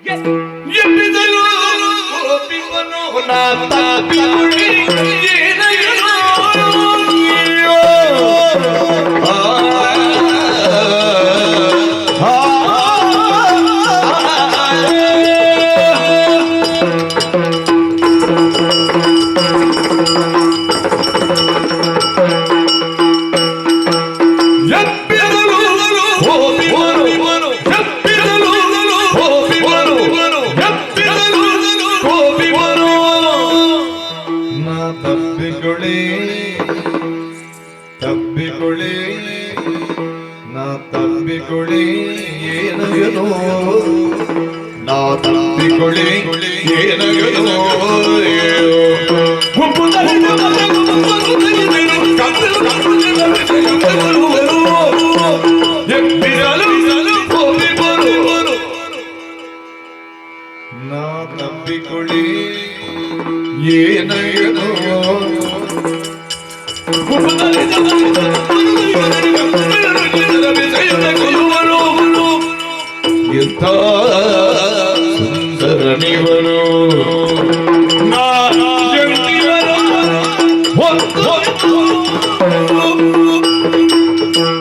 ಎಬ್ಬಿದಳು ಗೋಪಿವನು ನಾ ತಪ್ಪಿಕೊಳ್ಳಿ ಏನಯ್ಯೋ ತಬ್ಬಿಕೊಳ್ಳಿ ಏನಗನೋ ನಾ ತಬ್ಬಿಕೊಳ್ಳಿ ಏನಗನೋ ನಾ ತಬ್ಬಿಕೊಳ್ಳಿ ಏನಗನೋ ಎಂಥ ಸುಂದರ ನೀವನು